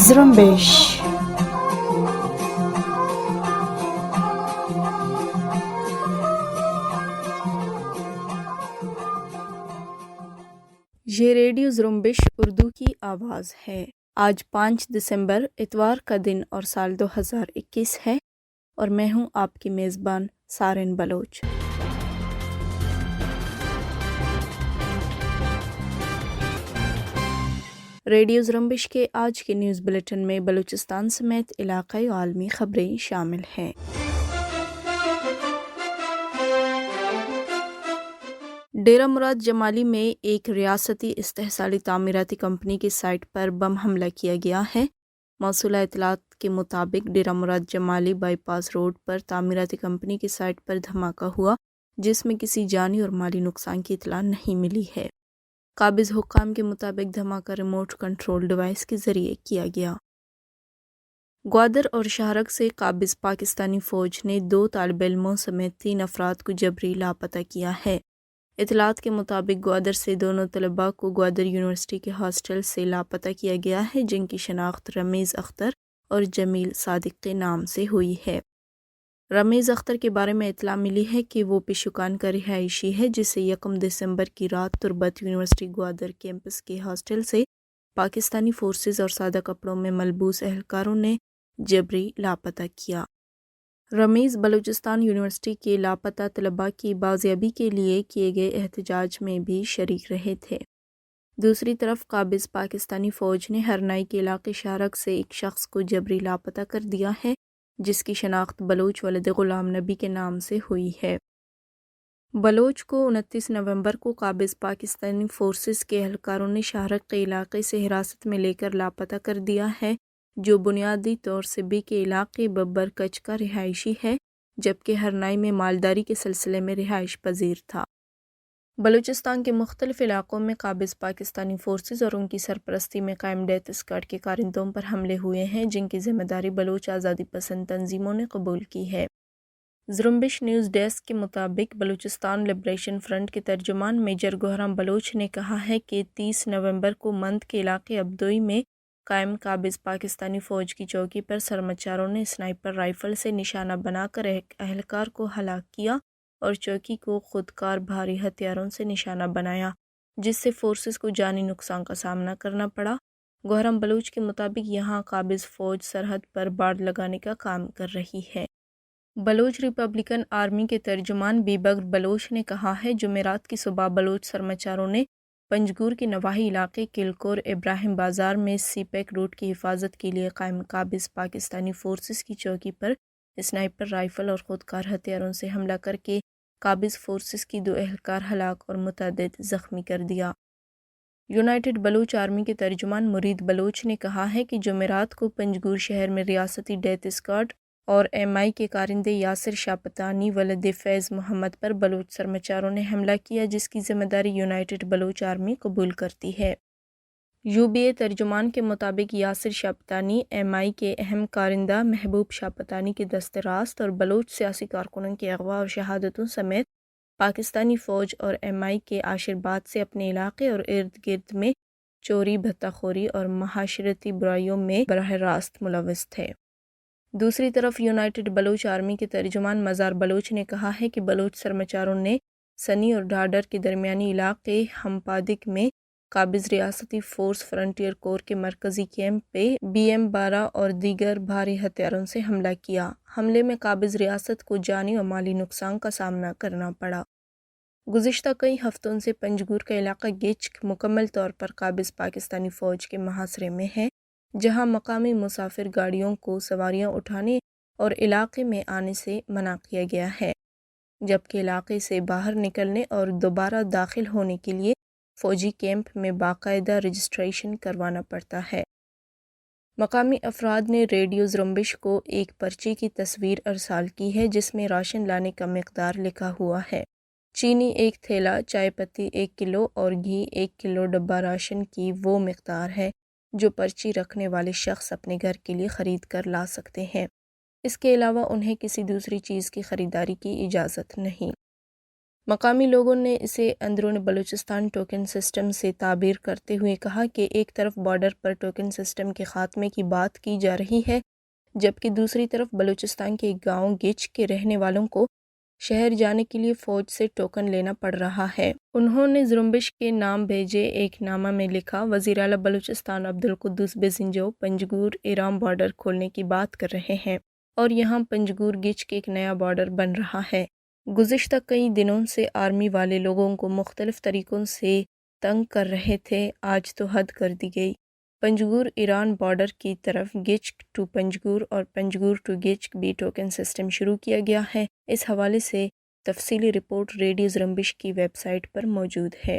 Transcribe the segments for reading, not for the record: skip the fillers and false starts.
زرمبش یہ ریڈیو زرمبش اردو کی آواز ہے۔ آج 5 دسمبر اتوار کا دن اور سال 2021 ہے اور میں ہوں آپ کی میزبان سارن بلوچ۔ ریڈیو زرمبش کے آج کے نیوز بلیٹن میں بلوچستان سمیت علاقائی و عالمی خبریں شامل ہیں۔ ڈیرہ مراد جمالی میں ایک ریاستی استحصالی تعمیراتی کمپنی کی سائٹ پر بم حملہ کیا گیا ہے۔ موصولہ اطلاعات کے مطابق ڈیرہ مراد جمالی بائی پاس روڈ پر تعمیراتی کمپنی کی سائٹ پر دھماکہ ہوا، جس میں کسی جانی اور مالی نقصان کی اطلاع نہیں ملی ہے۔ قابض حکام کے مطابق دھماکہ ریموٹ کنٹرول ڈیوائس کے ذریعے کیا گیا۔ گوادر اور شہرک سے قابض پاکستانی فوج نے 2 طالب علموں سمیت 3 افراد کو جبری لاپتہ کیا ہے۔ اطلاعات کے مطابق گوادر سے دونوں طلباء کو گوادر یونیورسٹی کے ہاسٹل سے لاپتہ کیا گیا ہے، جن کی شناخت رمیز اختر اور جمیل صادق کے نام سے ہوئی ہے۔ رمیز اختر کے بارے میں اطلاع ملی ہے کہ وہ پشکان کا رہائشی ہے، جسے 1 دسمبر کی رات تربت یونیورسٹی گوادر کیمپس کے ہاسٹل سے پاکستانی فورسز اور سادہ کپڑوں میں ملبوس اہلکاروں نے جبری لاپتہ کیا۔ رمیز بلوچستان یونیورسٹی کے لاپتہ طلباء کی بازیابی کے لیے کیے گئے احتجاج میں بھی شریک رہے تھے۔ دوسری طرف قابض پاکستانی فوج نے ہرنائی کے علاقے شہرک سے ایک شخص کو جبری لاپتہ کر دیا ہے، جس کی شناخت بلوچ ولد غلام نبی کے نام سے ہوئی ہے۔ بلوچ کو 29 نومبر کو قابض پاکستانی فورسز کے اہلکاروں نے شہرک کے علاقے سے حراست میں لے کر لاپتہ کر دیا ہے، جو بنیادی طور سے بی کے علاقے ببر کچ کا رہائشی ہے، جبکہ ہرنائی میں مالداری کے سلسلے میں رہائش پذیر تھا۔ بلوچستان کے مختلف علاقوں میں قابض پاکستانی فورسز اور ان کی سرپرستی میں قائم ڈیتھ اسکواڈ کے کارندوں پر حملے ہوئے ہیں، جن کی ذمہ داری بلوچ آزادی پسند تنظیموں نے قبول کی ہے۔ زرمبش نیوز ڈیسک کے مطابق بلوچستان لبریشن فرنٹ کے ترجمان میجر گوہرام بلوچ نے کہا ہے کہ 30 نومبر کو مند کے علاقے ابدوئی میں قائم قابض پاکستانی فوج کی چوکی پر سرمچاروں نے اسنائپر رائفل سے نشانہ بنا کر ایک اہلکار کو ہلاک کیا اور چوکی کو خودکار بھاری ہتھیاروں سے نشانہ بنایا، جس سے فورسز کو جانی نقصان کا سامنا کرنا پڑا۔ گوہرام بلوچ کے مطابق یہاں قابض فوج سرحد پر باڑ لگانے کا کام کر رہی ہے۔ بلوچ ریپبلکن آرمی کے ترجمان بیبر بلوچ نے کہا ہے جمعرات کی صبح بلوچ سرمچاروں نے پنجگور کے نواحی علاقے کلکور ابراہیم بازار میں سی پیک روٹ کی حفاظت کے لیے قائم قابض پاکستانی فورسز کی چوکی پر اسنائپر رائفل اور خودکار ہتھیاروں سے حملہ کر کے قابض فورسز کی 2 اہلکار ہلاک اور متعدد زخمی کر دیا۔ یونائٹڈ بلوچ آرمی کے ترجمان مرید بلوچ نے کہا ہے کہ جمعرات کو پنجگور شہر میں ریاستی ڈیتھ اسکواڈ اور ایم آئی کے کارندے یاسر شاہ پتانی ولد فیض محمد پر بلوچ سرمچاروں نے حملہ کیا، جس کی ذمہ داری یونائٹڈ بلوچ آرمی قبول کرتی ہے۔ یو بی اے ترجمان کے مطابق یاسر شاہ پتانی ایم آئی کے اہم کارندہ محبوب شاہ پتانی کے دست راست اور بلوچ سیاسی کارکنوں کے اغوا اور شہادتوں سمیت پاکستانی فوج اور ایم آئی کے آشرباد سے اپنے علاقے اور ارد گرد میں چوری، بھتہ خوری اور معاشرتی برائیوں میں براہ راست ملوث تھے۔ دوسری طرف یونائٹڈ بلوچ آرمی کے ترجمان مزار بلوچ نے کہا ہے کہ بلوچ سرمچاروں نے سنی اور ڈھاڈر کے درمیانی علاقے ہمپادک میں قابض ریاستی فورس فرنٹیئر کور کے مرکزی کیمپ پہ BM-12 اور دیگر بھاری ہتھیاروں سے حملہ کیا۔ حملے میں قابض ریاست کو جانی اور مالی نقصان کا سامنا کرنا پڑا۔ گزشتہ کئی ہفتوں سے پنجگور کا علاقہ گچک مکمل طور پر قابض پاکستانی فوج کے محاصرے میں ہے، جہاں مقامی مسافر گاڑیوں کو سواریاں اٹھانے اور علاقے میں آنے سے منع کیا گیا ہے، جبکہ علاقے سے باہر نکلنے اور دوبارہ داخل ہونے کے لیے فوجی کیمپ میں باقاعدہ رجسٹریشن کروانا پڑتا ہے۔ مقامی افراد نے ریڈیو زرمبش کو ایک پرچی کی تصویر ارسال کی ہے، جس میں راشن لانے کا مقدار لکھا ہوا ہے۔ چینی 1 تھیلا، چائے پتی 1 کلو اور گھی 1 کلو ڈبہ راشن کی وہ مقدار ہے جو پرچی رکھنے والے شخص اپنے گھر کے لیے خرید کر لا سکتے ہیں۔ اس کے علاوہ انہیں کسی دوسری چیز کی خریداری کی اجازت نہیں۔ مقامی لوگوں نے اسے اندرون بلوچستان ٹوکن سسٹم سے تعبیر کرتے ہوئے کہا کہ ایک طرف بارڈر پر ٹوکن سسٹم کے خاتمے کی بات کی جا رہی ہے، جبکہ دوسری طرف بلوچستان کے گاؤں گچ کے رہنے والوں کو شہر جانے کے لیے فوج سے ٹوکن لینا پڑ رہا ہے۔ انہوں نے زرمبش کے نام بھیجے ایک نامہ میں لکھا، وزیر اعلیٰ بلوچستان عبدالقدوس بزنجو پنجگور ایران بارڈر کھولنے کی بات کر رہے ہیں اور یہاں پنجگور گچ کے ایک نیا بارڈر بن رہا ہے۔ گزشتہ کئی دنوں سے آرمی والے لوگوں کو مختلف طریقوں سے تنگ کر رہے تھے، آج تو حد کر دی گئی۔ پنجگور ایران بارڈر کی طرف گچ ٹو پنجگور اور پنجگور ٹو گچ بھی ٹوکن سسٹم شروع کیا گیا ہے۔ اس حوالے سے تفصیلی رپورٹ ریڈیو زرمبش کی ویب سائٹ پر موجود ہے۔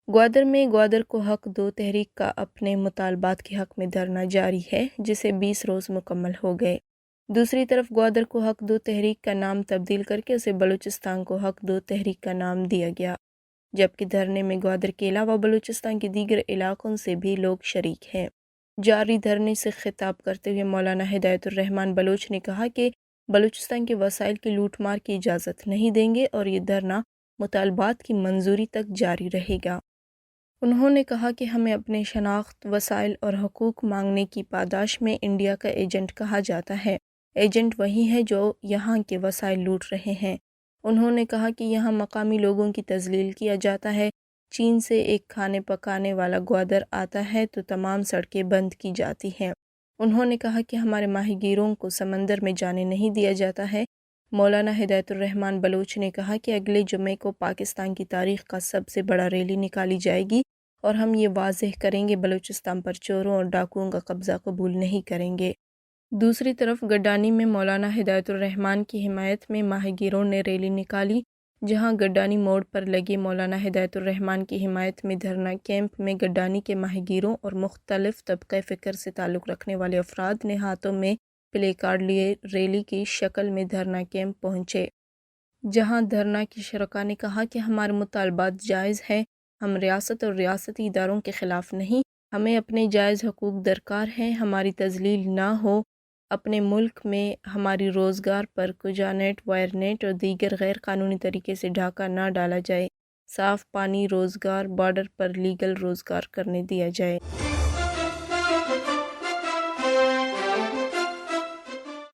گوادر میں گوادر کو حق دو تحریک کا اپنے مطالبات کے حق میں دھرنا جاری ہے، جسے 20 روز مکمل ہو گئے۔ دوسری طرف گوادر کو حق دو تحریک کا نام تبدیل کر کے اسے بلوچستان کو حق دو تحریک کا نام دیا گیا، جبکہ دھرنے میں گوادر کے علاوہ بلوچستان کے دیگر علاقوں سے بھی لوگ شریک ہیں۔ جاری دھرنے سے خطاب کرتے ہوئے مولانا ہدایت الرحمان بلوچ نے کہا کہ بلوچستان کے وسائل کی لوٹ مار کی اجازت نہیں دیں گے اور یہ دھرنا مطالبات کی منظوری تک جاری رہے گا۔ انہوں نے کہا کہ ہمیں اپنے شناخت، وسائل اور حقوق مانگنے کی پاداش میں انڈیا کا ایجنٹ کہا جاتا ہے۔ ایجنٹ وہی ہے جو یہاں کے وسائل لوٹ رہے ہیں۔ انہوں نے کہا کہ یہاں مقامی لوگوں کی تذلیل کیا جاتا ہے۔ چین سے ایک کھانے پکانے والا گوادر آتا ہے تو تمام سڑکیں بند کی جاتی ہیں۔ انہوں نے کہا کہ ہمارے ماہی گیروں کو سمندر میں جانے نہیں دیا جاتا ہے۔ مولانا ہدایت الرحمان بلوچ نے کہا کہ اگلے جمعے کو پاکستان کی تاریخ کا سب سے بڑا ریلی نکالی جائے گی اور ہم یہ واضح کریں گے بلوچستان پر چوروں اور ڈاکوؤں کا قبضہ قبول نہیں کریں گے۔ دوسری طرف گڈانی میں مولانا ہدایت الرحمان کی حمایت میں ماہی گیروں نے ریلی نکالی، جہاں گڈانی موڑ پر لگے مولانا ہدایت الرحمان کی حمایت میں دھرنا کیمپ میں گڈانی کے ماہی گیروں اور مختلف طبقہ فکر سے تعلق رکھنے والے افراد نے ہاتھوں میں پلے کارڈ لیے ریلی کی شکل میں دھرنا کیمپ پہنچے، جہاں دھرنا کی شرکاء نے کہا کہ ہمارے مطالبات جائز ہیں، ہم ریاست اور ریاستی اداروں کے خلاف نہیں، ہمیں اپنے جائز حقوق درکار ہیں، ہماری تذلیل نہ ہو، اپنے ملک میں ہماری روزگار پر کجا نیٹ، وائر نیٹ اور دیگر غیر قانونی طریقے سے ڈھاکہ نہ ڈالا جائے، صاف پانی، روزگار، بارڈر پر لیگل روزگار کرنے دیا جائے۔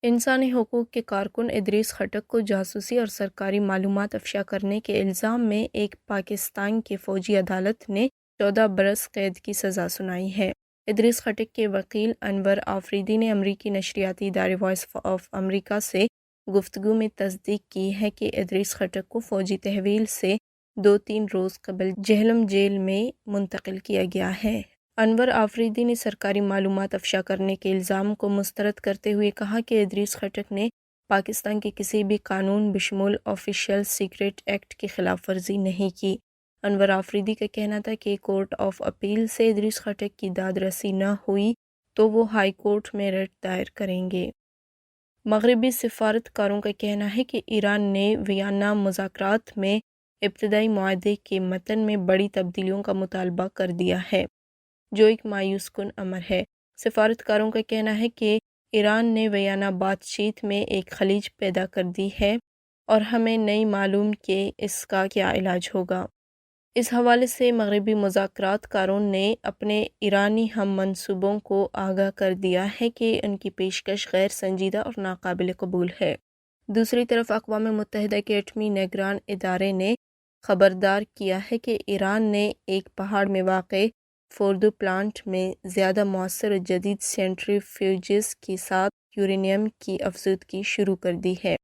انسانی حقوق کے کارکن ادریس خٹک کو جاسوسی اور سرکاری معلومات افشا کرنے کے الزام میں ایک پاکستان کے فوجی عدالت نے 14 برس قید کی سزا سنائی ہے۔ ادریس خٹک کے وکیل انور آفریدی نے امریکی نشریاتی ادارے وائس آف امریکہ سے گفتگو میں تصدیق کی ہے کہ ادریس خٹک کو فوجی تحویل سے 2-3 روز قبل جہلم جیل میں منتقل کیا گیا ہے۔ انور آفریدی نے سرکاری معلومات افشا کرنے کے الزام کو مسترد کرتے ہوئے کہا کہ ادریس خٹک نے پاکستان کے کسی بھی قانون بشمول آفیشیل سیکریٹ ایکٹ کی خلاف ورزی نہیں کی۔ انور آفریدی کا کہنا تھا کہ کورٹ آف اپیل سے ادریس خٹک کی داد رسی نہ ہوئی تو وہ ہائی کورٹ میں ریٹ دائر کریں گے۔ مغربی سفارتکاروں کا کہنا ہے کہ ایران نے ویانا مذاکرات میں ابتدائی معاہدے کے متن میں بڑی تبدیلیوں کا مطالبہ کر دیا ہے، جو ایک مایوس کن امر ہے۔ سفارتکاروں کا کہنا ہے کہ ایران نے ویانا بات چیت میں ایک خلیج پیدا کر دی ہے اور ہمیں نہیں معلوم کہ اس کا کیا علاج ہوگا۔ اس حوالے سے مغربی مذاکرات کاروں نے اپنے ایرانی ہم منصوبوں کو آگاہ کر دیا ہے کہ ان کی پیشکش غیر سنجیدہ اور ناقابل قبول ہے۔ دوسری طرف اقوام متحدہ کے ایٹمی نگران ادارے نے خبردار کیا ہے کہ ایران نے ایک پہاڑ میں واقع فوردو پلانٹ میں زیادہ مؤثر اور جدید سینٹریفیوجز کے ساتھ یورینیم کی افزودگی شروع کر دی ہے،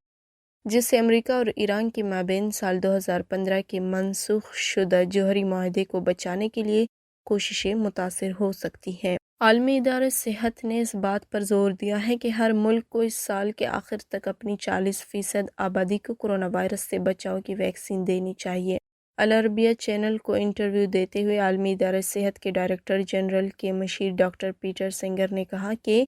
جس سے امریکہ اور ایران کے مابین سال 2015 کے منسوخ شدہ جوہری معاہدے کو بچانے کے لیے کوششیں متاثر ہو سکتی ہیں۔ عالمی ادارہ صحت نے اس بات پر زور دیا ہے کہ ہر ملک کو اس سال کے آخر تک اپنی 40% آبادی کو کورونا وائرس سے بچاؤ کی ویکسین دینی چاہیے۔ العربیہ چینل کو انٹرویو دیتے ہوئے عالمی ادارہ صحت کے ڈائریکٹر جنرل کے مشیر ڈاکٹر پیٹر سنگر نے کہا کہ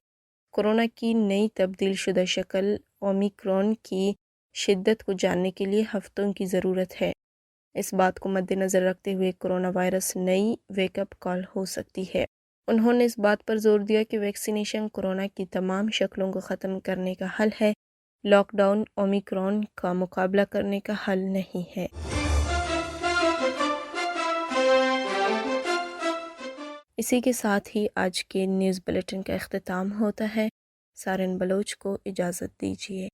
کورونا کی نئی تبدیل شدہ شکل اومیکرون کی شدت کو جاننے کے لیے ہفتوں کی ضرورت ہے۔ اس بات کو مد نظر رکھتے ہوئے کورونا وائرس نئی ویک اپ کال ہو سکتی ہے۔ انہوں نے اس بات پر زور دیا کہ ویکسینیشن کورونا کی تمام شکلوں کو ختم کرنے کا حل ہے، لاک ڈاؤن اومیکرون کا مقابلہ کرنے کا حل نہیں ہے۔ اسی کے ساتھ ہی آج کے نیوز بلیٹن کا اختتام ہوتا ہے۔ سارن بلوچ کو اجازت دیجیے۔